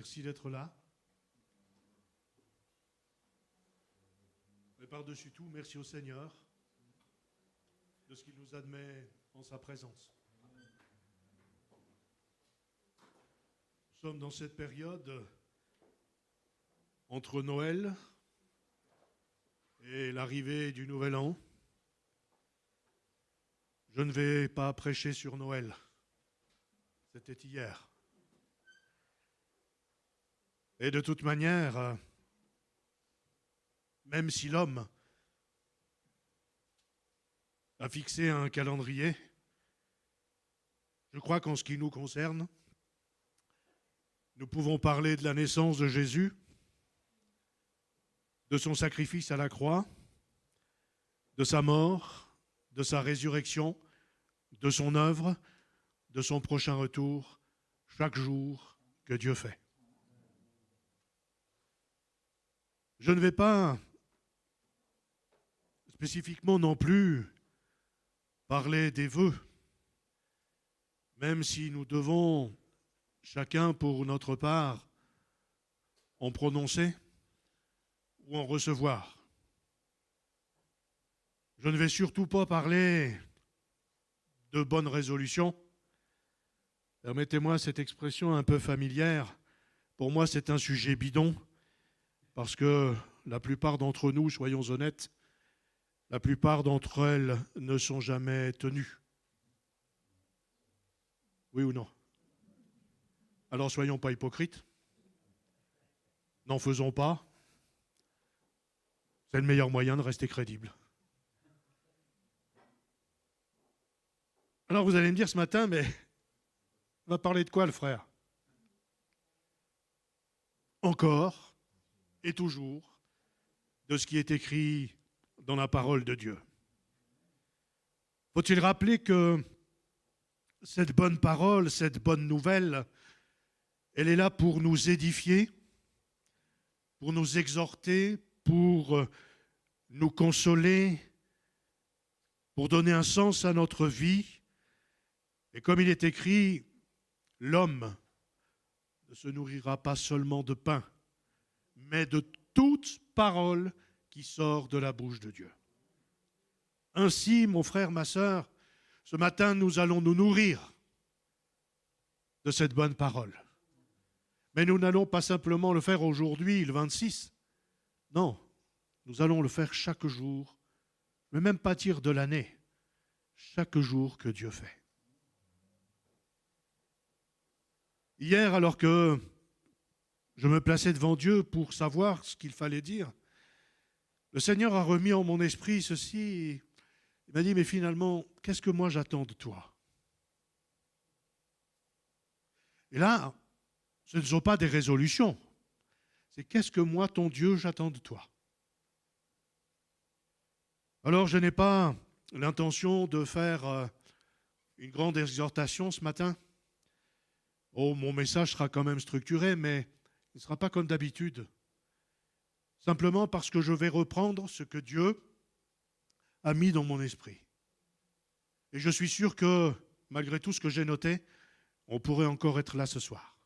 Merci d'être là. Mais par-dessus tout, merci au Seigneur de ce qu'il nous admet en sa présence. Nous sommes dans cette période entre Noël et l'arrivée du Nouvel An. Je ne vais pas prêcher sur Noël. C'était hier. Et de toute manière, même si l'homme a fixé un calendrier, je crois qu'en ce qui nous concerne, nous pouvons parler de la naissance de Jésus, de son sacrifice à la croix, de sa mort, de sa résurrection, de son œuvre, de son prochain retour, chaque jour que Dieu fait. Je ne vais pas spécifiquement non plus parler des vœux, même si nous devons chacun pour notre part en prononcer ou en recevoir. Je ne vais surtout pas parler de bonnes résolutions. Permettez-moi cette expression un peu familière. Pour moi, c'est un sujet bidon, parce que la plupart d'entre nous, soyons honnêtes, la plupart d'entre elles ne sont jamais tenues. Oui ou non? Alors soyons pas hypocrites. N'en faisons pas. C'est le meilleur moyen de rester crédible. Alors vous allez me dire ce matin, mais on va parler de quoi le frère? Encore et toujours de ce qui est écrit dans la parole de Dieu. Faut-il rappeler que cette bonne parole, cette bonne nouvelle, elle est là pour nous édifier, pour nous exhorter, pour nous consoler, pour donner un sens à notre vie. Et comme il est écrit, l'homme ne se nourrira pas seulement de pain, mais de toute parole qui sort de la bouche de Dieu. Ainsi, mon frère, ma sœur, ce matin, nous allons nous nourrir de cette bonne parole. Mais nous n'allons pas simplement le faire aujourd'hui, le 26. Non, nous allons le faire chaque jour, mais même pas dire de l'année, chaque jour que Dieu fait. Hier, alors que je me plaçais devant Dieu pour savoir ce qu'il fallait dire, le Seigneur a remis en mon esprit ceci. Il m'a dit, mais finalement, qu'est-ce que moi j'attends de toi? Et là, ce ne sont pas des résolutions. C'est qu'est-ce que moi, ton Dieu, j'attends de toi? Alors, je n'ai pas l'intention de faire une grande exhortation ce matin. Oh, mon message sera quand même structuré, mais il ne sera pas comme d'habitude. Simplement parce que je vais reprendre ce que Dieu a mis dans mon esprit. Et je suis sûr que, malgré tout ce que j'ai noté, on pourrait encore être là ce soir.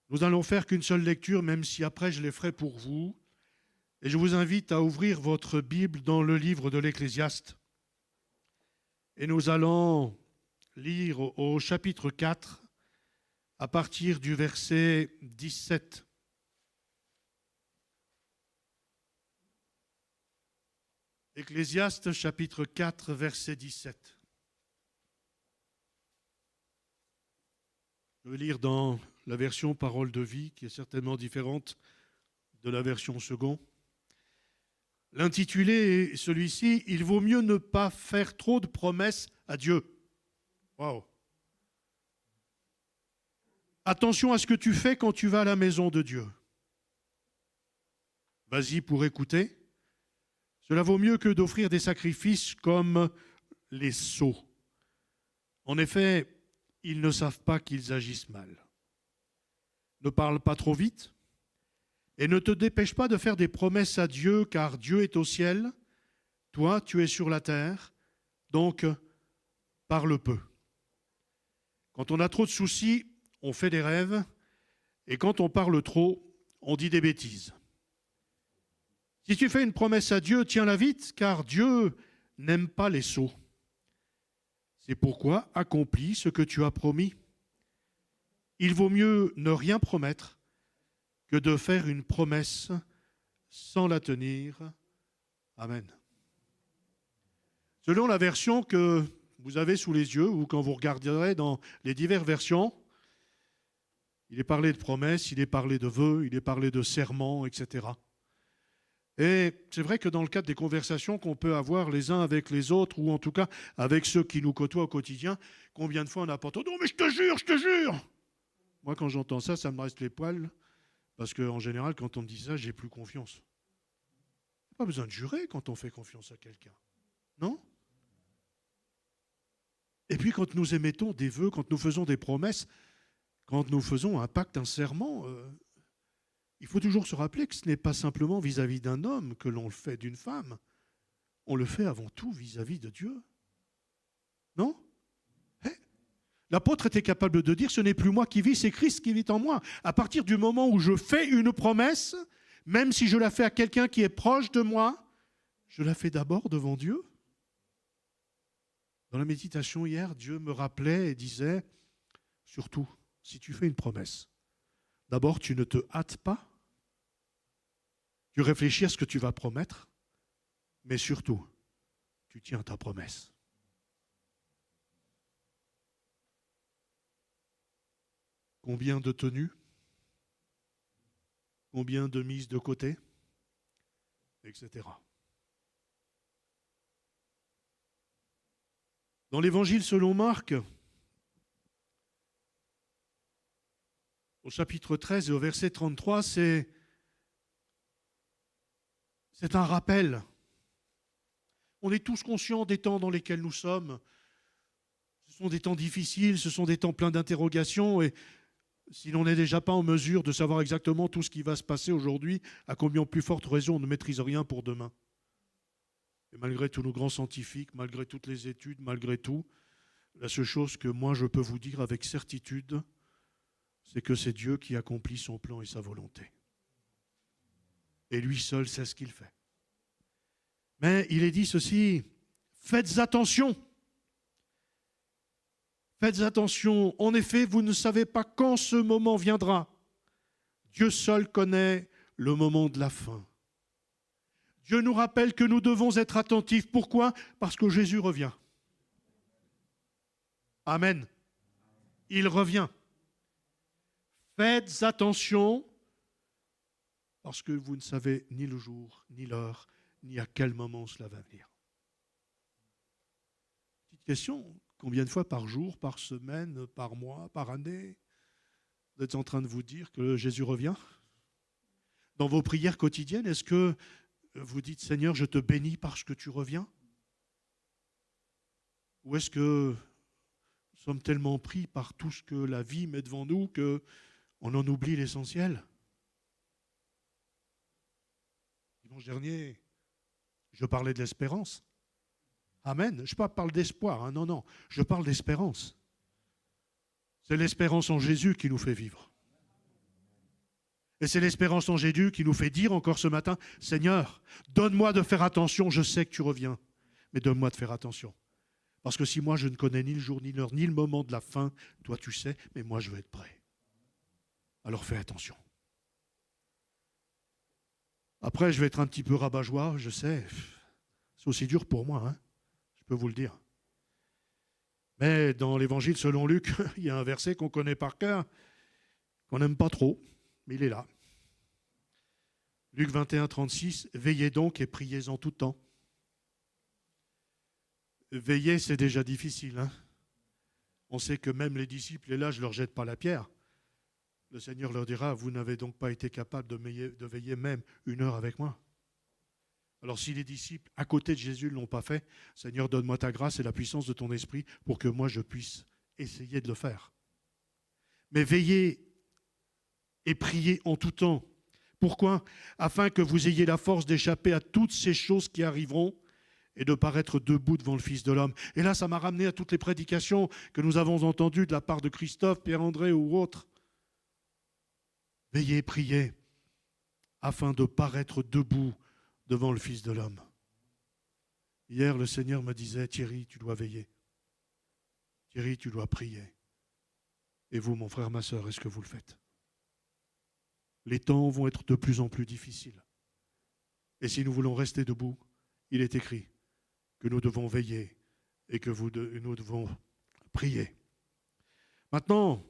Nous n'allons faire qu'une seule lecture, même si après je les ferai pour vous. Et je vous invite à ouvrir votre Bible dans le livre de l'Ecclésiaste. Et nous allons lire au chapitre 4, à partir du verset 17. Ecclésiaste chapitre 4, verset 17. Je vais lire dans la version Parole de vie, qui est certainement différente de la version second. L'intitulé est celui-ci, « Il vaut mieux ne pas faire trop de promesses à Dieu ». Waouh! Attention à ce que tu fais quand tu vas à la maison de Dieu. Vas-y pour écouter. Cela vaut mieux que d'offrir des sacrifices comme les sots. En effet, ils ne savent pas qu'ils agissent mal. Ne parle pas trop vite et ne te dépêche pas de faire des promesses à Dieu, car Dieu est au ciel, toi tu es sur la terre, donc parle peu. Quand on a trop de soucis, on fait des rêves Et quand on parle trop, on dit des bêtises. Si tu fais une promesse à Dieu, tiens-la vite, car Dieu n'aime pas les sots. C'est pourquoi accomplis ce que tu as promis. Il vaut mieux ne rien promettre que de faire une promesse sans la tenir. Amen. Selon la version que vous avez sous les yeux, ou quand vous regarderez dans les diverses versions, il est parlé de promesses, il est parlé de vœux, il est parlé de serments, etc. Et c'est vrai que dans le cadre des conversations qu'on peut avoir les uns avec les autres, ou en tout cas avec ceux qui nous côtoient au quotidien, combien de fois on a pas entendu « Non mais je te jure, je te jure !» Moi quand j'entends ça, ça me reste les poils, parce qu'en général, quand on me dit ça, j'ai plus confiance. Il n'y a pas besoin de jurer quand on fait confiance à quelqu'un. Non ? Et puis quand nous émettons des vœux, quand nous faisons des promesses, quand nous faisons un pacte, un serment, il faut toujours se rappeler que ce n'est pas simplement vis-à-vis d'un homme que l'on le fait, d'une femme. On le fait avant tout vis-à-vis de Dieu. Non ? L'apôtre était capable de dire « Ce n'est plus moi qui vis, c'est Christ qui vit en moi ». À partir du moment où je fais une promesse, même si je la fais à quelqu'un qui est proche de moi, je la fais d'abord devant Dieu. Dans la méditation hier, Dieu me rappelait et disait « Surtout, si tu fais une promesse, d'abord tu ne te hâtes pas, tu réfléchis à ce que tu vas promettre, mais surtout, tu tiens ta promesse. » Combien de tenues? Combien de mises de côté? Etc. Dans l'Évangile selon Marc, au chapitre 13 et au verset 33, c'est un rappel. On est tous conscients des temps dans lesquels nous sommes. Ce sont des temps difficiles, ce sont des temps pleins d'interrogations, et si l'on n'est déjà pas en mesure de savoir exactement tout ce qui va se passer aujourd'hui, à combien plus forte raison on ne maîtrise rien pour demain. Et malgré tous nos grands scientifiques, malgré toutes les études, malgré tout, la seule chose que moi je peux vous dire avec certitude, c'est que c'est Dieu qui accomplit son plan et sa volonté. Et lui seul sait ce qu'il fait. Mais il est dit ceci, faites attention. Faites attention, en effet, vous ne savez pas quand ce moment viendra. Dieu seul connaît le moment de la fin. Dieu nous rappelle que nous devons être attentifs. Pourquoi ? Parce que Jésus revient. Amen. Il revient. Faites attention, parce que vous ne savez ni le jour, ni l'heure, ni à quel moment cela va venir. Petite question. Combien de fois par jour, par semaine, par mois, par année, vous êtes en train de vous dire que Jésus revient ? Dans vos prières quotidiennes, est-ce que vous dites « Seigneur, je te bénis parce que tu reviens » ? Ou est-ce que nous sommes tellement pris par tout ce que la vie met devant nous qu'on en oublie l'essentiel ? Dimanche dernier, je parlais de l'espérance. Amen. Je ne parle pas d'espoir, hein, non. Je parle d'espérance. C'est l'espérance en Jésus qui nous fait vivre. Et c'est l'espérance en Jésus qui nous fait dire encore ce matin, Seigneur, donne-moi de faire attention, je sais que tu reviens, mais donne-moi de faire attention. Parce que si moi je ne connais ni le jour, ni l'heure, ni le moment de la fin, toi tu sais, mais moi je veux être prêt. Alors fais attention. Après, je vais être un petit peu rabat-joie, je sais, c'est aussi dur pour moi, hein. Je peux vous le dire. Mais dans l'Évangile selon Luc, il y a un verset qu'on connaît par cœur, qu'on n'aime pas trop, mais il est là. Luc 21, 36, « Veillez donc et priez en tout temps. » Veiller, c'est déjà difficile. Hein. On sait que même les disciples, et là, je ne leur jette pas la pierre. Le Seigneur leur dira, « Vous n'avez donc pas été capable de veiller même 1 heure avec moi. » Alors si les disciples, à côté de Jésus, ne l'ont pas fait, Seigneur, donne-moi ta grâce et la puissance de ton esprit pour que moi je puisse essayer de le faire. Mais veillez et priez en tout temps. Pourquoi ? Afin que vous ayez la force d'échapper à toutes ces choses qui arriveront et de paraître debout devant le Fils de l'homme. Et là, ça m'a ramené à toutes les prédications que nous avons entendues de la part de Christophe, Pierre-André ou autres. Veillez, priez, afin de paraître debout devant le Fils de l'homme. Hier, le Seigneur me disait, Thierry, tu dois veiller. Thierry, tu dois prier. Et vous, mon frère, ma sœur, est-ce que vous le faites? Les temps vont être de plus en plus difficiles. Et si nous voulons rester debout, il est écrit que nous devons veiller et que nous devons prier. Maintenant,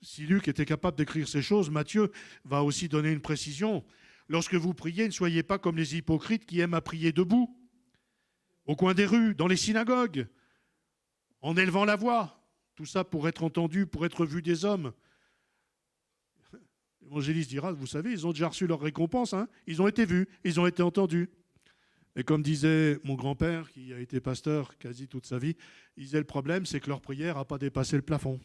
si Luc était capable d'écrire ces choses, Matthieu va aussi donner une précision. Lorsque vous priez, ne soyez pas comme les hypocrites qui aiment à prier debout, au coin des rues, dans les synagogues, en élevant la voix. Tout ça pour être entendu, pour être vu des hommes. L'évangéliste dira, vous savez, ils ont déjà reçu leur récompense, hein, ils ont été vus, ils ont été entendus. Et comme disait mon grand-père, qui a été pasteur quasi toute sa vie, il disait le problème, c'est que leur prière n'a pas dépassé le plafond.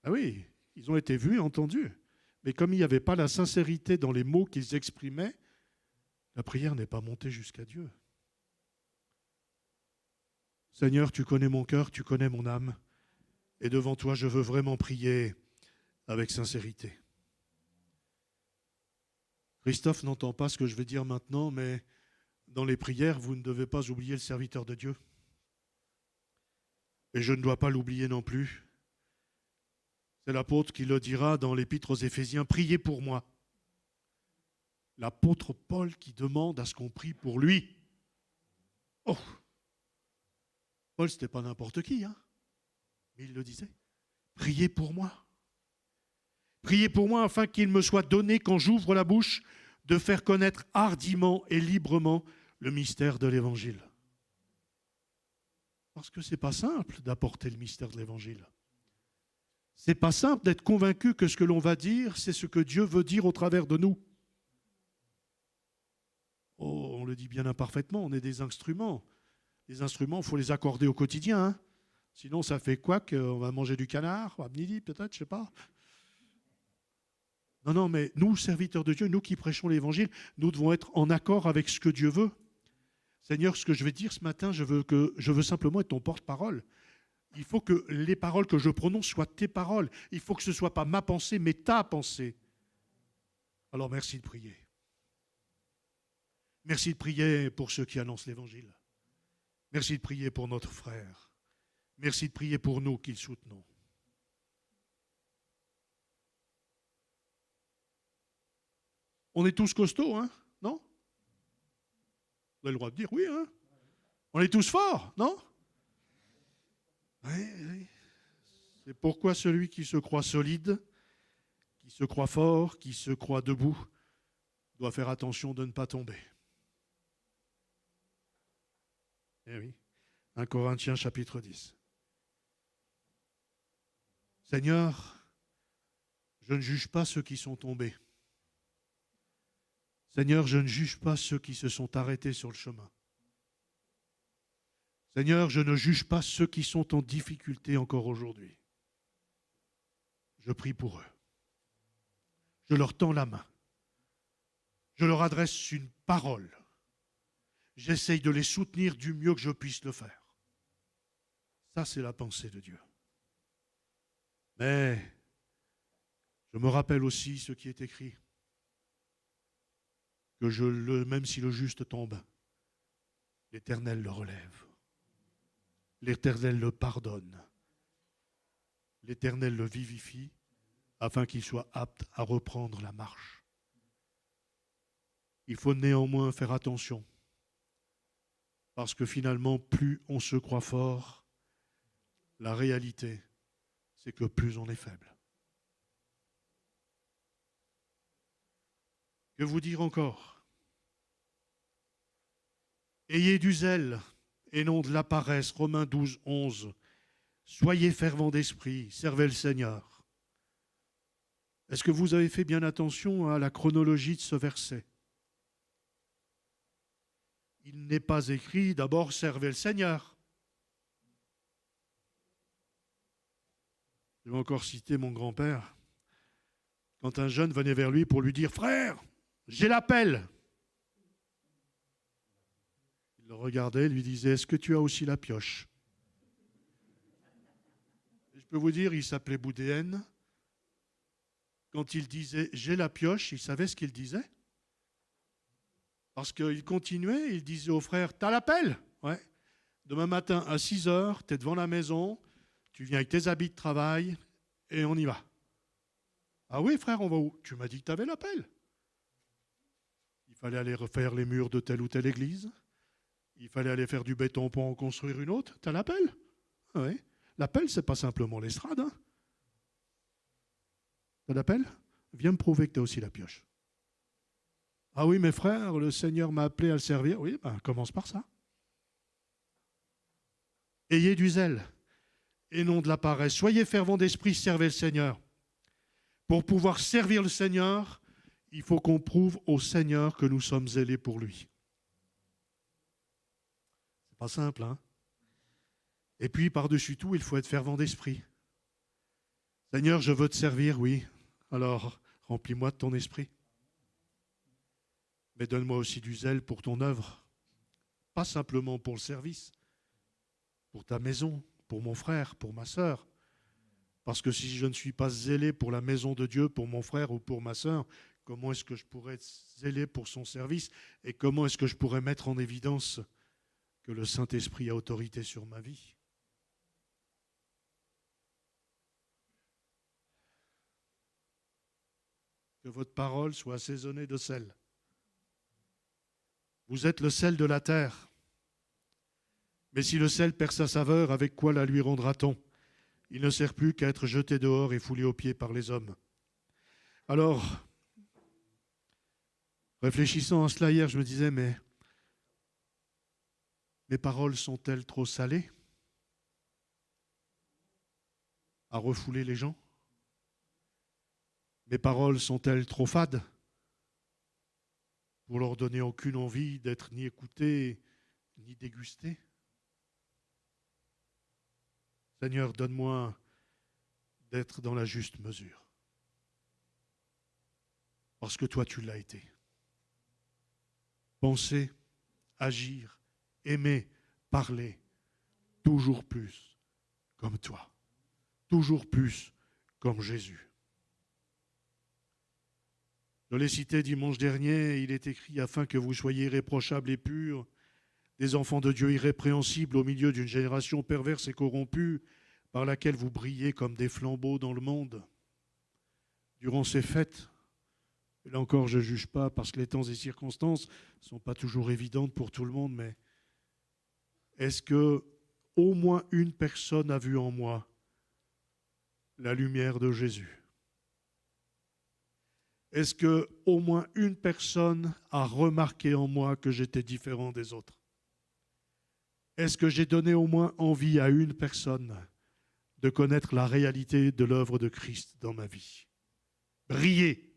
Ah oui, ils ont été vus et entendus. Mais comme il n'y avait pas la sincérité dans les mots qu'ils exprimaient, la prière n'est pas montée jusqu'à Dieu. Seigneur, tu connais mon cœur, tu connais mon âme. Et devant toi, je veux vraiment prier avec sincérité. Christophe n'entend pas ce que je vais dire maintenant, mais dans les prières, vous ne devez pas oublier le serviteur de Dieu. Et je ne dois pas l'oublier non plus. C'est l'apôtre qui le dira dans l'épître aux Éphésiens, priez pour moi. L'apôtre Paul qui demande à ce qu'on prie pour lui. Oh, Paul, ce n'était pas n'importe qui, hein, mais il le disait. Priez pour moi. Priez pour moi afin qu'il me soit donné, quand j'ouvre la bouche, de faire connaître hardiment et librement le mystère de l'Évangile. Parce que ce n'est pas simple d'apporter le mystère de l'Évangile. Ce n'est pas simple d'être convaincu que ce que l'on va dire, c'est ce que Dieu veut dire au travers de nous. Oh, on le dit bien imparfaitement, on est des instruments. Les instruments, il faut les accorder au quotidien. Hein. Sinon, ça fait quoi qu'on va manger du canard, à midi peut-être, je ne sais pas. Non, mais nous, serviteurs de Dieu, nous qui prêchons l'Évangile, nous devons être en accord avec ce que Dieu veut. Seigneur, ce que je vais dire ce matin, je veux simplement être ton porte-parole. Il faut que les paroles que je prononce soient tes paroles. Il faut que ce ne soit pas ma pensée, mais ta pensée. Alors merci de prier. Merci de prier pour ceux qui annoncent l'Évangile. Merci de prier pour notre frère. Merci de prier pour nous qui le soutenons. On est tous costauds, hein? Non? Vous avez le droit de dire oui, hein? On est tous forts, non? Oui. C'est pourquoi celui qui se croit solide, qui se croit fort, qui se croit debout, doit faire attention de ne pas tomber. Eh oui, 1 Corinthiens chapitre 10. Seigneur, je ne juge pas ceux qui sont tombés. Seigneur, je ne juge pas ceux qui se sont arrêtés sur le chemin. Seigneur, je ne juge pas ceux qui sont en difficulté encore aujourd'hui. Je prie pour eux. Je leur tends la main. Je leur adresse une parole. J'essaye de les soutenir du mieux que je puisse le faire. Ça, c'est la pensée de Dieu. Mais je me rappelle aussi ce qui est écrit. Que même si le juste tombe, l'Éternel le relève. L'Éternel le pardonne. L'Éternel le vivifie afin qu'il soit apte à reprendre la marche. Il faut néanmoins faire attention parce que finalement, plus on se croit fort, la réalité, c'est que plus on est faible. Que vous dire encore ? Ayez du zèle et non de la paresse. Romains 12, 11. Soyez fervents d'esprit, servez le Seigneur. Est-ce que vous avez fait bien attention à la chronologie de ce verset ? Il n'est pas écrit d'abord servez le Seigneur. Je vais encore citer mon grand-père. Quand un jeune venait vers lui pour lui dire « Frère, j'ai l'appel !» Il le regardait et lui disait « Est-ce que tu as aussi la pioche ?» Et je peux vous dire, il s'appelait Boudéenne. quand il disait « j'ai la pioche », il savait ce qu'il disait. Parce qu'il continuait, il disait au frère « t'as la pelle ?» Ouais. Demain matin à 6 heures, tu es devant la maison, tu viens avec tes habits de travail et on y va. Ah oui frère, on va où? Tu m'as dit que tu avais la pelle. Il fallait aller refaire les murs de telle ou telle église. Il fallait aller faire du béton pour en construire une autre. T'as la pelle? Oui. La pelle, c'est pas simplement l'estrade. Hein. T'as la pelle? Viens me prouver que tu as aussi la pioche. Ah oui, mes frères, le Seigneur m'a appelé à le servir. Oui, ben, commence par ça. Ayez du zèle et non de la paresse. Soyez fervents d'esprit, servez le Seigneur. Pour pouvoir servir le Seigneur, il faut qu'on prouve au Seigneur que nous sommes zélés pour lui. C'est pas simple, hein? Et puis, par-dessus tout, il faut être fervent d'esprit. Seigneur, je veux te servir, oui. Alors, remplis-moi de ton esprit. Mais donne-moi aussi du zèle pour ton œuvre. Pas simplement pour le service, pour ta maison, pour mon frère, pour ma sœur. Parce que si je ne suis pas zélé pour la maison de Dieu, pour mon frère ou pour ma sœur, comment est-ce que je pourrais être zélé pour son service et comment est-ce que je pourrais mettre en évidence que le Saint-Esprit a autorité sur ma vie? Que votre parole soit assaisonnée de sel. Vous êtes le sel de la terre. Mais si le sel perd sa saveur, avec quoi la lui rendra-t-on? Il ne sert plus qu'à être jeté dehors et foulé aux pieds par les hommes. Alors, réfléchissant à cela hier, je me disais, mais mes paroles sont-elles trop salées à refouler les gens? Mes paroles sont-elles trop fades pour leur donner aucune envie d'être ni écoutées, ni dégustées? Seigneur, donne-moi d'être dans la juste mesure. Parce que toi, tu l'as été. Penser, agir, aimer, parler, toujours plus comme toi. Toujours plus comme Jésus. Je l'ai cité dimanche dernier, il est écrit « Afin que vous soyez irréprochables et purs, des enfants de Dieu irrépréhensibles au milieu d'une génération perverse et corrompue, par laquelle vous brillez comme des flambeaux dans le monde. » Durant ces fêtes, et là encore je ne juge pas parce que les temps et circonstances ne sont pas toujours évidentes pour tout le monde, mais est-ce que au moins une personne a vu en moi la lumière de Jésus? Est-ce que au moins une personne a remarqué en moi que j'étais différent des autres? Est-ce que j'ai donné au moins envie à une personne de connaître la réalité de l'œuvre de Christ dans ma vie? Briller,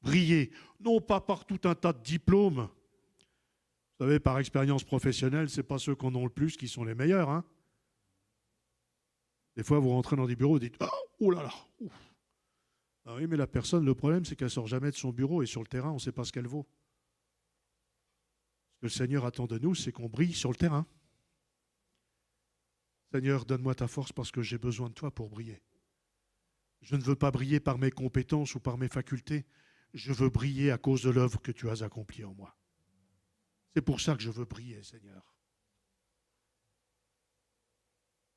briller, non pas par tout un tas de diplômes. Vous savez, par expérience professionnelle, ce n'est pas ceux qui en ont le plus qui sont les meilleurs. Hein. Des fois, vous rentrez dans des bureaux et vous dites « Oh là là !» Ah oui, mais la personne, le problème, c'est qu'elle ne sort jamais de son bureau et sur le terrain, on ne sait pas ce qu'elle vaut. Ce que le Seigneur attend de nous, c'est qu'on brille sur le terrain. Seigneur, donne-moi ta force parce que j'ai besoin de toi pour briller. Je ne veux pas briller par mes compétences ou par mes facultés. Je veux briller à cause de l'œuvre que tu as accomplie en moi. C'est pour ça que je veux briller, Seigneur.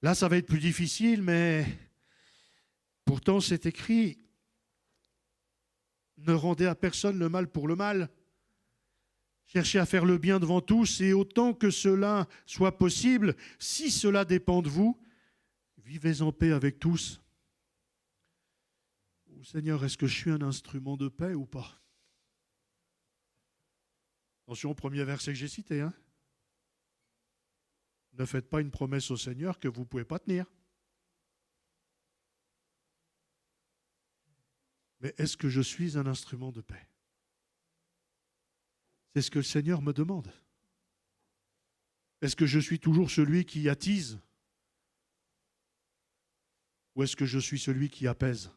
Là, ça va être plus difficile, mais pourtant, c'est écrit. Ne rendez à personne le mal pour le mal. Cherchez à faire le bien devant tous et autant que cela soit possible, si cela dépend de vous, vivez en paix avec tous. Oh, Seigneur, est-ce que je suis un instrument de paix ou pas? Attention au premier verset que j'ai cité. Hein. Ne faites pas une promesse au Seigneur que vous ne pouvez pas tenir. Mais est-ce que je suis un instrument de paix? C'est ce que le Seigneur me demande. Est-ce que je suis toujours celui qui attise? Ou est-ce que je suis celui qui apaise?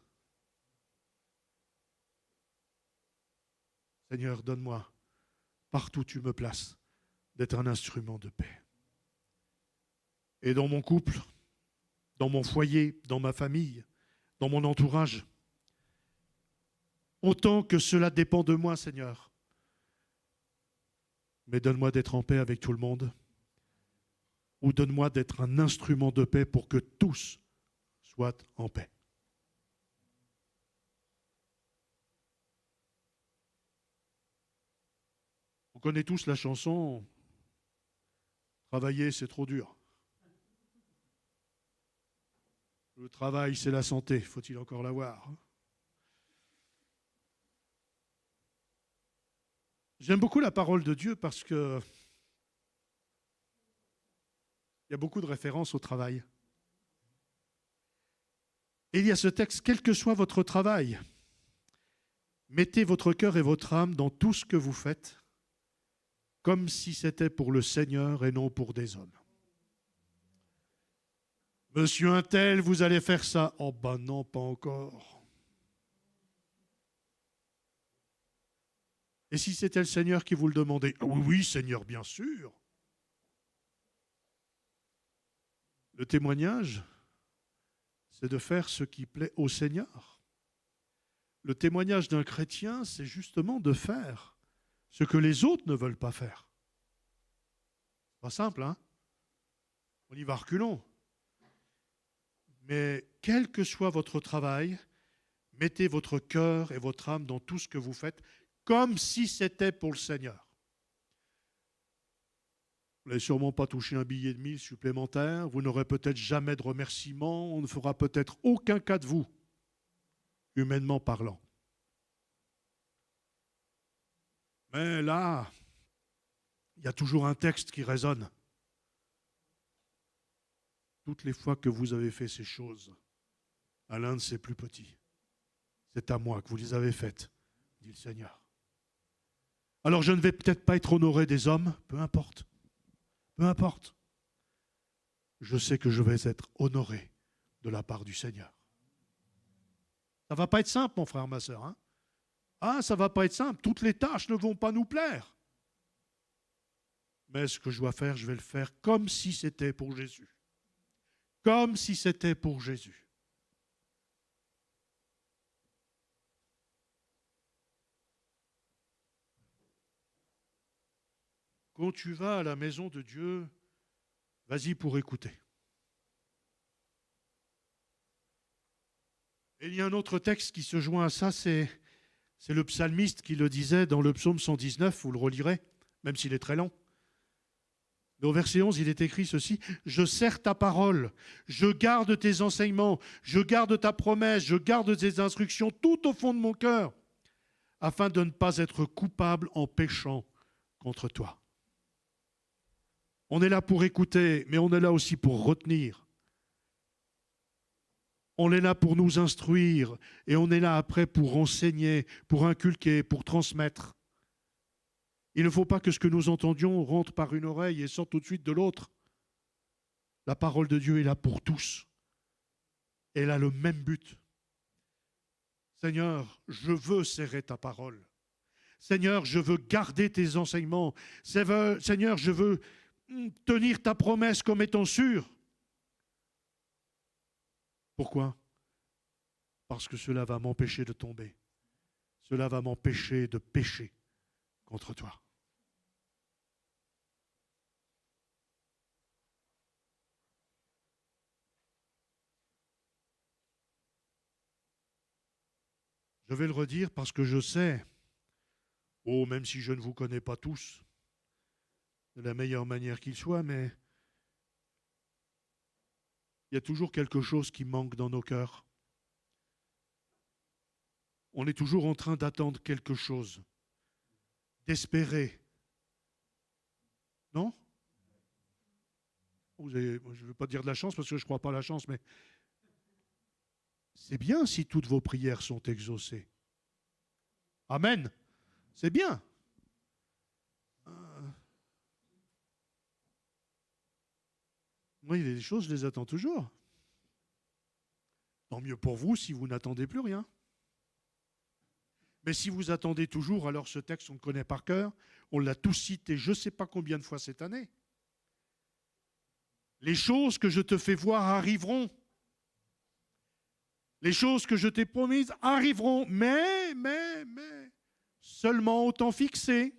Seigneur, donne-moi, partout où tu me places, d'être un instrument de paix. Et dans mon couple, dans mon foyer, dans ma famille, dans mon entourage, autant que cela dépend de moi, Seigneur. Mais donne-moi d'être en paix avec tout le monde, ou donne-moi d'être un instrument de paix pour que tous soient en paix. On connaît tous la chanson « Travailler, c'est trop dur ». Le travail, c'est la santé. Faut-il encore l'avoir? J'aime beaucoup la parole de Dieu parce que il y a beaucoup de références au travail. Et il y a ce texte, quel que soit votre travail, mettez votre cœur et votre âme dans tout ce que vous faites, comme si c'était pour le Seigneur et non pour des hommes. Monsieur Untel, vous allez faire ça. Oh ben non, pas encore. Et si c'était le Seigneur qui vous le demandait? Oui, oui, Seigneur, bien sûr. Le témoignage, c'est de faire ce qui plaît au Seigneur. Le témoignage d'un chrétien, c'est justement de faire ce que les autres ne veulent pas faire. Pas simple, hein? On y va reculons. Mais quel que soit votre travail, mettez votre cœur et votre âme dans tout ce que vous faites, comme si c'était pour le Seigneur. Vous n'allez sûrement pas toucher un billet de 1000 supplémentaire, vous n'aurez peut-être jamais de remerciement, on ne fera peut-être aucun cas de vous, humainement parlant. Mais là, il y a toujours un texte qui résonne. Toutes les fois que vous avez fait ces choses à l'un de ces plus petits, c'est à moi que vous les avez faites, dit le Seigneur. Alors je ne vais peut-être pas être honoré des hommes, peu importe. Peu importe. Je sais que je vais être honoré de la part du Seigneur. Ça ne va pas être simple, mon frère, ma soeur. Hein? Ah, ça ne va pas être simple. Toutes les tâches ne vont pas nous plaire. Mais ce que je dois faire, je vais le faire comme si c'était pour Jésus. Comme si c'était pour Jésus. Quand tu vas à la maison de Dieu, vas-y pour écouter. Et il y a un autre texte qui se joint à ça, c'est le psalmiste qui le disait dans le psaume 119, vous le relirez, même s'il est très long. Mais au verset 11, il est écrit ceci, « Je serre ta parole, je garde tes enseignements, je garde ta promesse, je garde tes instructions tout au fond de mon cœur, afin de ne pas être coupable en péchant contre toi. » On est là pour écouter, mais on est là aussi pour retenir. On est là pour nous instruire et on est là après pour enseigner, pour inculquer, pour transmettre. Il ne faut pas que ce que nous entendions rentre par une oreille et sorte tout de suite de l'autre. La parole de Dieu est là pour tous. Elle a le même but. Seigneur, je veux serrer ta parole. Seigneur, je veux garder tes enseignements. Seigneur, je veux tenir ta promesse comme étant sûre. Pourquoi? Parce que cela va m'empêcher de tomber. Cela va m'empêcher de pécher contre toi. Je vais le redire parce que je sais, même si je ne vous connais pas tous, de la meilleure manière qu'il soit, mais il y a toujours quelque chose qui manque dans nos cœurs. On est toujours en train d'attendre quelque chose, d'espérer. Non? Je ne veux pas dire de la chance parce que je ne crois pas à la chance, mais c'est bien si toutes vos prières sont exaucées. Amen. C'est bien. Moi, il y a des choses, je les attends toujours. Tant mieux pour vous si vous n'attendez plus rien. Mais si vous attendez toujours, alors ce texte, on le connaît par cœur. On l'a tous cité je ne sais pas combien de fois cette année. Les choses que je te fais voir arriveront. Les choses que je t'ai promises arriveront, mais, seulement au temps fixé.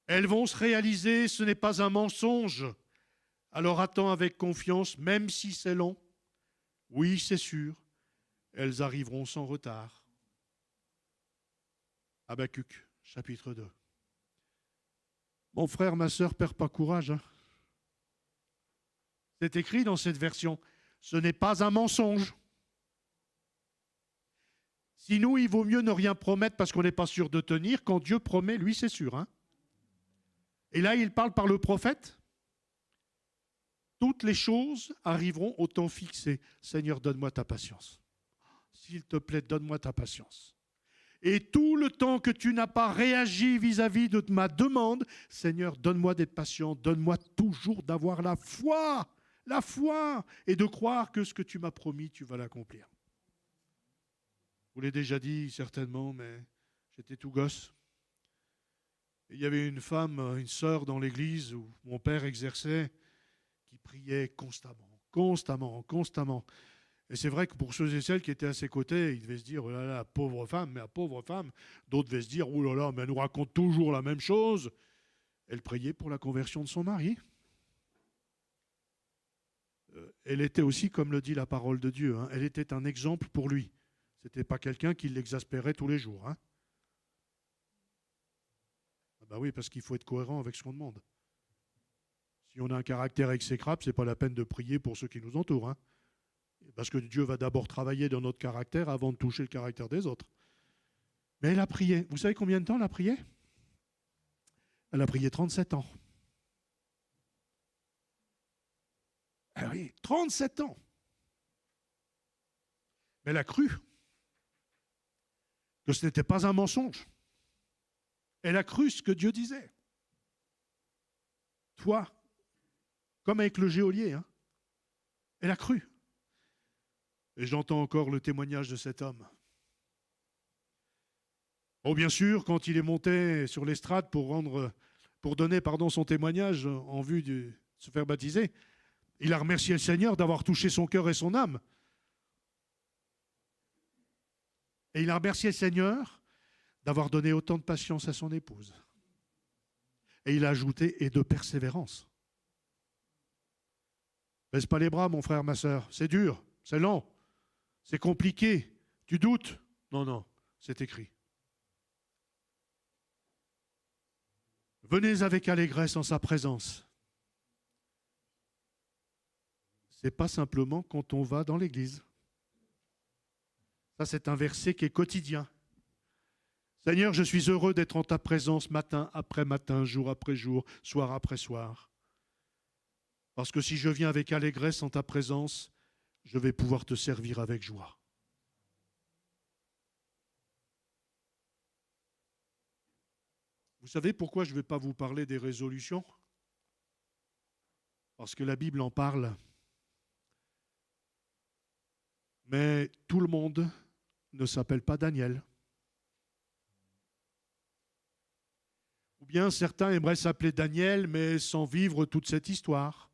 Elles vont se réaliser, ce n'est pas un mensonge. Alors attends avec confiance, même si c'est long. Oui, c'est sûr, elles arriveront sans retard. Habacuc, chapitre 2. Mon frère, ma sœur, perds pas courage. Hein. C'est écrit dans cette version. Ce n'est pas un mensonge. Sinon, il vaut mieux ne rien promettre parce qu'on n'est pas sûr de tenir. Quand Dieu promet, lui, c'est sûr. Hein. Et là, il parle par le prophète. Toutes les choses arriveront au temps fixé. Seigneur, donne-moi ta patience. S'il te plaît, donne-moi ta patience. Et tout le temps que tu n'as pas réagi vis-à-vis de ma demande, Seigneur, donne-moi d'être patient, donne-moi toujours d'avoir la foi, et de croire que ce que tu m'as promis, tu vas l'accomplir. Je vous l'ai déjà dit certainement, mais j'étais tout gosse. Et il y avait une femme, une sœur dans l'église où mon père exerçait, qui priait constamment. Et c'est vrai que pour ceux et celles qui étaient à ses côtés, ils devaient se dire, oh là là, pauvre femme, mais la pauvre femme. D'autres devaient se dire, oh là là, mais elle nous raconte toujours la même chose. Elle priait pour la conversion de son mari. Elle était aussi, comme le dit la parole de Dieu, hein, elle était un exemple pour lui. Ce n'était pas quelqu'un qui l'exaspérait tous les jours. Hein. Ah bah oui, parce qu'il faut être cohérent avec ce qu'on demande. Si on a un caractère exécrable, ce n'est pas la peine de prier pour ceux qui nous entourent. Hein. Parce que Dieu va d'abord travailler dans notre caractère avant de toucher le caractère des autres. Mais elle a prié. Vous savez combien de temps elle a prié? Elle a prié 37 ans. Ah oui, 37 ans. Mais elle a cru que ce n'était pas un mensonge. Elle a cru ce que Dieu disait. Toi, comme avec le geôlier, hein, elle a cru. Et j'entends encore le témoignage de cet homme. Bon, bien sûr, quand il est monté sur l'estrade pour donner son témoignage en vue de se faire baptiser, il a remercié le Seigneur d'avoir touché son cœur et son âme. Et il a remercié le Seigneur d'avoir donné autant de patience à son épouse. Et il a ajouté, et de persévérance. Baisse pas les bras, mon frère, ma sœur. C'est dur, c'est lent, c'est compliqué. Tu doutes? Non, c'est écrit. Venez avec allégresse en sa présence. Ce n'est pas simplement quand on va dans l'église. Ça, c'est un verset qui est quotidien. Seigneur, je suis heureux d'être en ta présence matin après matin, jour après jour, soir après soir. Parce que si je viens avec allégresse en ta présence, je vais pouvoir te servir avec joie. Vous savez pourquoi je ne vais pas vous parler des résolutions? Parce que la Bible en parle. Mais tout le monde ne s'appelle pas Daniel. Ou bien certains aimeraient s'appeler Daniel, mais sans vivre toute cette histoire.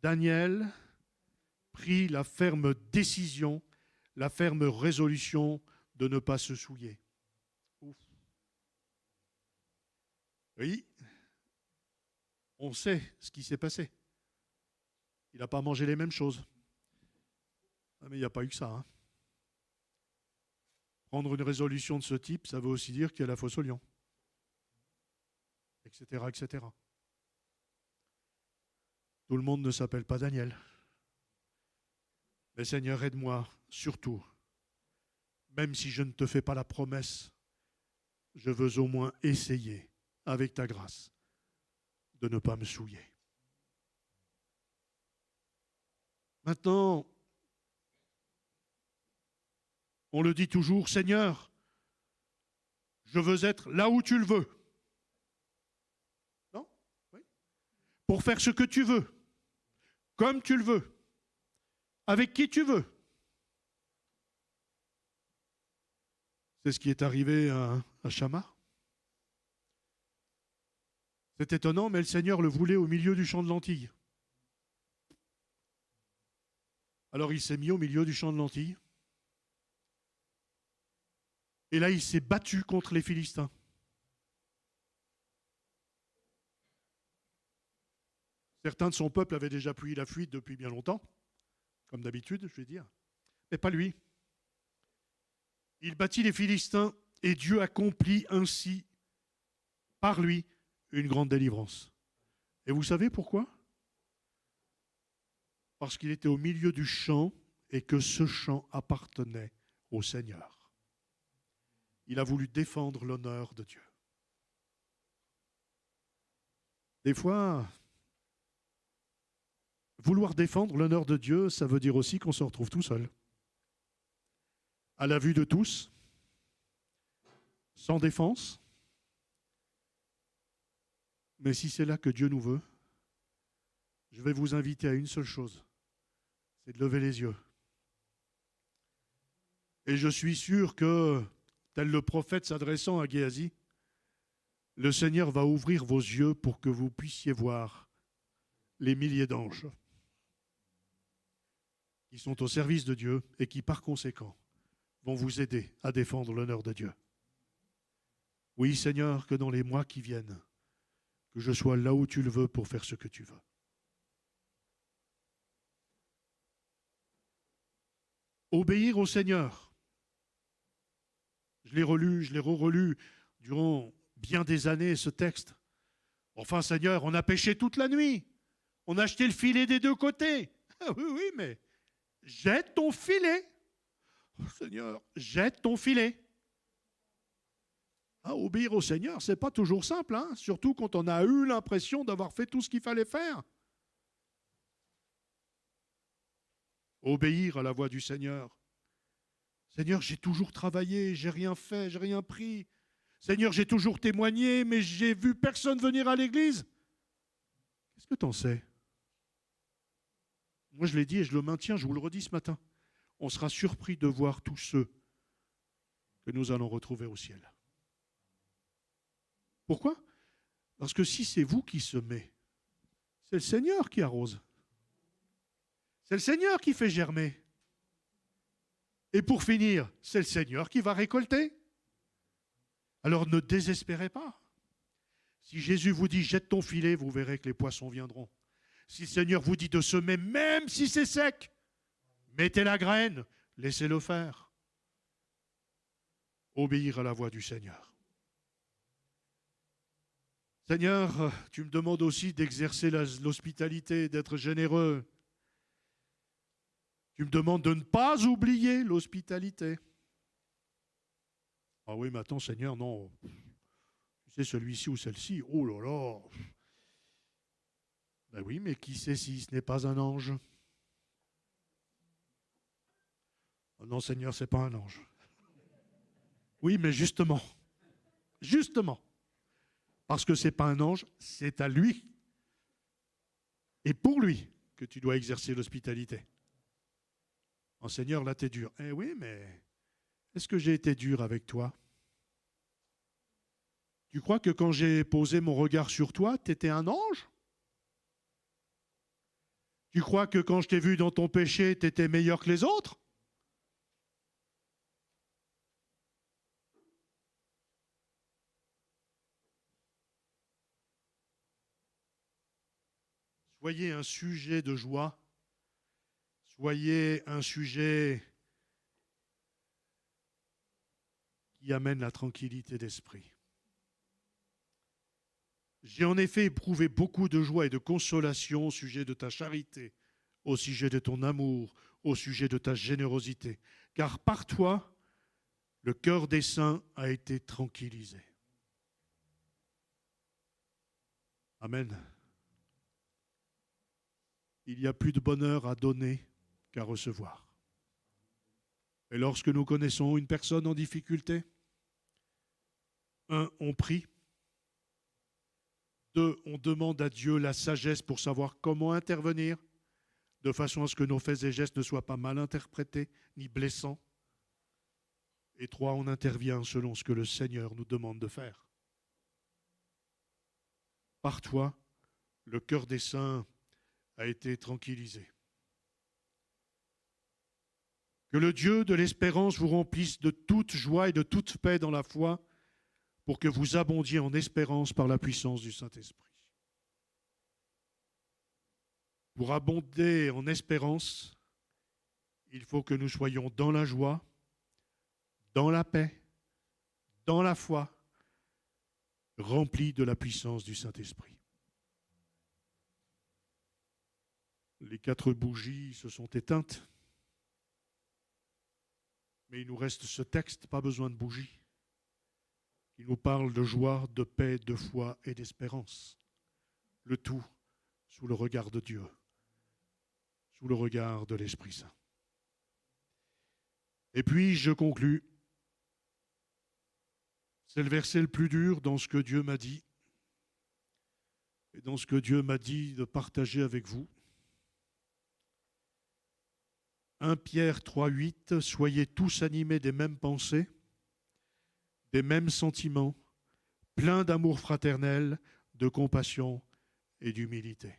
Daniel prit la ferme décision, la ferme résolution de ne pas se souiller. Ouf. Oui, on sait ce qui s'est passé. Il n'a pas mangé les mêmes choses. Ah, mais il n'y a pas eu que ça. Hein. Prendre une résolution de ce type, ça veut aussi dire qu'il y a la fosse au lion. Etc., etc. Tout le monde ne s'appelle pas Daniel. Mais Seigneur, aide-moi, surtout, même si je ne te fais pas la promesse, je veux au moins essayer, avec ta grâce, de ne pas me souiller. Maintenant, on le dit toujours, Seigneur, je veux être là où tu le veux. Non? Oui. Pour faire ce que tu veux, comme tu le veux, avec qui tu veux. C'est ce qui est arrivé à Chama. C'est étonnant, mais le Seigneur le voulait au milieu du champ de lentilles. Alors il s'est mis au milieu du champ de lentilles. Et là, il s'est battu contre les Philistins. Certains de son peuple avaient déjà pris la fuite depuis bien longtemps, comme d'habitude, je vais dire. Mais pas lui. Il battit les Philistins et Dieu accomplit ainsi, par lui, une grande délivrance. Et vous savez pourquoi? Parce qu'il était au milieu du champ et que ce champ appartenait au Seigneur. Il a voulu défendre l'honneur de Dieu. Des fois, vouloir défendre l'honneur de Dieu, ça veut dire aussi qu'on se retrouve tout seul. À la vue de tous, sans défense. Mais si c'est là que Dieu nous veut, je vais vous inviter à une seule chose, c'est de lever les yeux. Et je suis sûr que, tel le prophète s'adressant à Géasi, le Seigneur va ouvrir vos yeux pour que vous puissiez voir les milliers d'anges qui sont au service de Dieu et qui, par conséquent, vont vous aider à défendre l'honneur de Dieu. Oui, Seigneur, que dans les mois qui viennent, que je sois là où tu le veux pour faire ce que tu veux. Obéir au Seigneur. Je l'ai relu, je l'ai re-relu durant bien des années, ce texte. Enfin, Seigneur, on a pêché toute la nuit. On a acheté le filet des deux côtés. Ah oui, oui, mais jette ton filet. Oh, Seigneur, jette ton filet. Ah, obéir au Seigneur, c'est pas toujours simple, hein, surtout quand on a eu l'impression d'avoir fait tout ce qu'il fallait faire. Obéir à la voix du Seigneur. Seigneur, j'ai toujours travaillé, j'ai rien fait, j'ai rien pris. Seigneur, j'ai toujours témoigné, mais j'ai vu personne venir à l'église. Qu'est-ce que t'en sais? Moi, je l'ai dit et je le maintiens, je vous le redis ce matin. On sera surpris de voir tous ceux que nous allons retrouver au ciel. Pourquoi? Parce que si c'est vous qui semez, c'est le Seigneur qui arrose. C'est le Seigneur qui fait germer. Et pour finir, c'est le Seigneur qui va récolter. Alors ne désespérez pas. Si Jésus vous dit jette ton filet, vous verrez que les poissons viendront. Si le Seigneur vous dit de semer, même si c'est sec, mettez la graine, laissez-le faire. Obéir à la voix du Seigneur. Seigneur, tu me demandes aussi d'exercer l'hospitalité, d'être généreux. Tu me demandes de ne pas oublier l'hospitalité. Ah oui, mais attends, Seigneur, non. Tu sais, celui-ci ou celle-ci, oh là là. Ben oui, mais qui sait si ce n'est pas un ange? Oh non, Seigneur, ce n'est pas un ange. Oui, mais justement, parce que ce n'est pas un ange, c'est à lui et pour lui que tu dois exercer l'hospitalité. Oh Seigneur, là, tu es dur. Eh oui, mais est-ce que j'ai été dur avec toi? Tu crois que quand j'ai posé mon regard sur toi, tu étais un ange? Tu crois que quand je t'ai vu dans ton péché, tu étais meilleur que les autres? Soyez un sujet de joie. Soyez un sujet qui amène la tranquillité d'esprit. J'ai en effet éprouvé beaucoup de joie et de consolation au sujet de ta charité, au sujet de ton amour, au sujet de ta générosité, car par toi, le cœur des saints a été tranquillisé. Amen. Il y a plus de bonheur à donner qu'à recevoir. Et lorsque nous connaissons une personne en difficulté, 1, on prie. 2, on demande à Dieu la sagesse pour savoir comment intervenir, de façon à ce que nos faits et gestes ne soient pas mal interprétés ni blessants. Et 3, on intervient selon ce que le Seigneur nous demande de faire. Par toi, le cœur des saints a été tranquillisé. Que le Dieu de l'espérance vous remplisse de toute joie et de toute paix dans la foi, pour que vous abondiez en espérance par la puissance du Saint-Esprit. Pour abonder en espérance, il faut que nous soyons dans la joie, dans la paix, dans la foi, remplis de la puissance du Saint-Esprit. Les 4 bougies se sont éteintes, mais il nous reste ce texte, pas besoin de bougies, qui nous parle de joie, de paix, de foi et d'espérance. Le tout sous le regard de Dieu, sous le regard de l'Esprit Saint. Et puis, je conclus. C'est le verset le plus dur dans ce que Dieu m'a dit et dans ce que Dieu m'a dit de partager avec vous. 1 Pierre 3,8 « Soyez tous animés des mêmes pensées, des mêmes sentiments, pleins d'amour fraternel, de compassion et d'humilité. »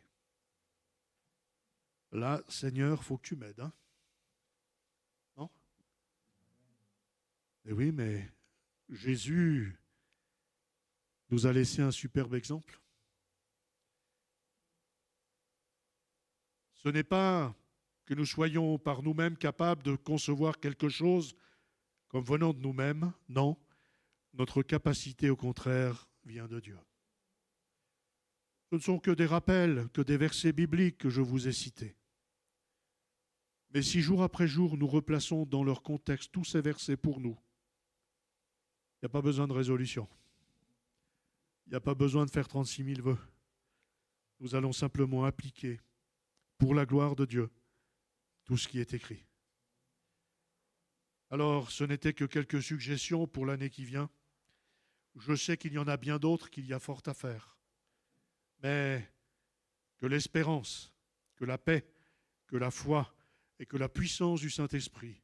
Là, Seigneur, il faut que tu m'aides. Hein? Non? Eh oui, mais Jésus nous a laissé un superbe exemple. Ce n'est pas que nous soyons par nous-mêmes capables de concevoir quelque chose comme venant de nous-mêmes. Non, notre capacité, au contraire, vient de Dieu. Ce ne sont que des rappels, que des versets bibliques que je vous ai cités. Mais si jour après jour, nous replaçons dans leur contexte tous ces versets pour nous, il n'y a pas besoin de résolution. Il n'y a pas besoin de faire 36 000 vœux. Nous allons simplement appliquer, pour la gloire de Dieu, tout ce qui est écrit. Alors, ce n'était que quelques suggestions pour l'année qui vient. Je sais qu'il y en a bien d'autres, qu'il y a fort à faire. Mais que l'espérance, que la paix, que la foi et que la puissance du Saint-Esprit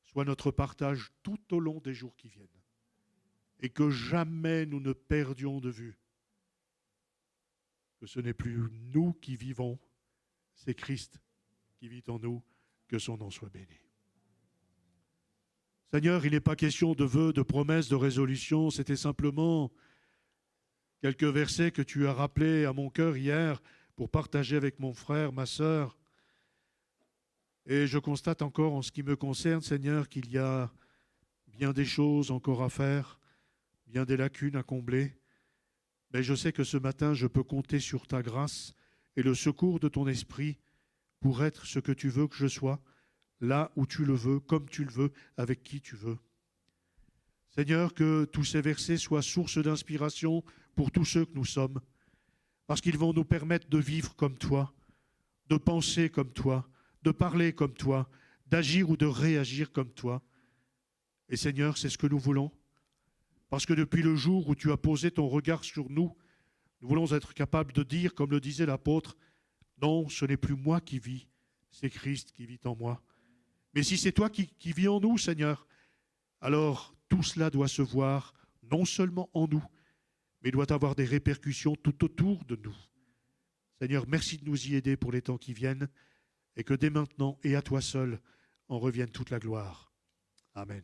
soient notre partage tout au long des jours qui viennent. Et que jamais nous ne perdions de vue que ce n'est plus nous qui vivons, c'est Christ qui vit en nous, que son nom soit béni. Seigneur, il n'est pas question de vœux, de promesses, de résolutions, c'était simplement quelques versets que tu as rappelés à mon cœur hier pour partager avec mon frère, ma sœur. Et je constate encore en ce qui me concerne, Seigneur, qu'il y a bien des choses encore à faire, bien des lacunes à combler. Mais je sais que ce matin, je peux compter sur ta grâce et le secours de ton esprit pour être ce que tu veux que je sois, là où tu le veux, comme tu le veux, avec qui tu veux. Seigneur, que tous ces versets soient source d'inspiration pour tous ceux que nous sommes, parce qu'ils vont nous permettre de vivre comme toi, de penser comme toi, de parler comme toi, d'agir ou de réagir comme toi. Et Seigneur, c'est ce que nous voulons, parce que depuis le jour où tu as posé ton regard sur nous, nous voulons être capables de dire, comme le disait l'apôtre, « Non, ce n'est plus moi qui vis, c'est Christ qui vit en moi. » Mais si c'est toi qui vis en nous, Seigneur, alors tout cela doit se voir non seulement en nous, mais doit avoir des répercussions tout autour de nous. Seigneur, merci de nous y aider pour les temps qui viennent, et que dès maintenant et à toi seul en revienne toute la gloire. Amen.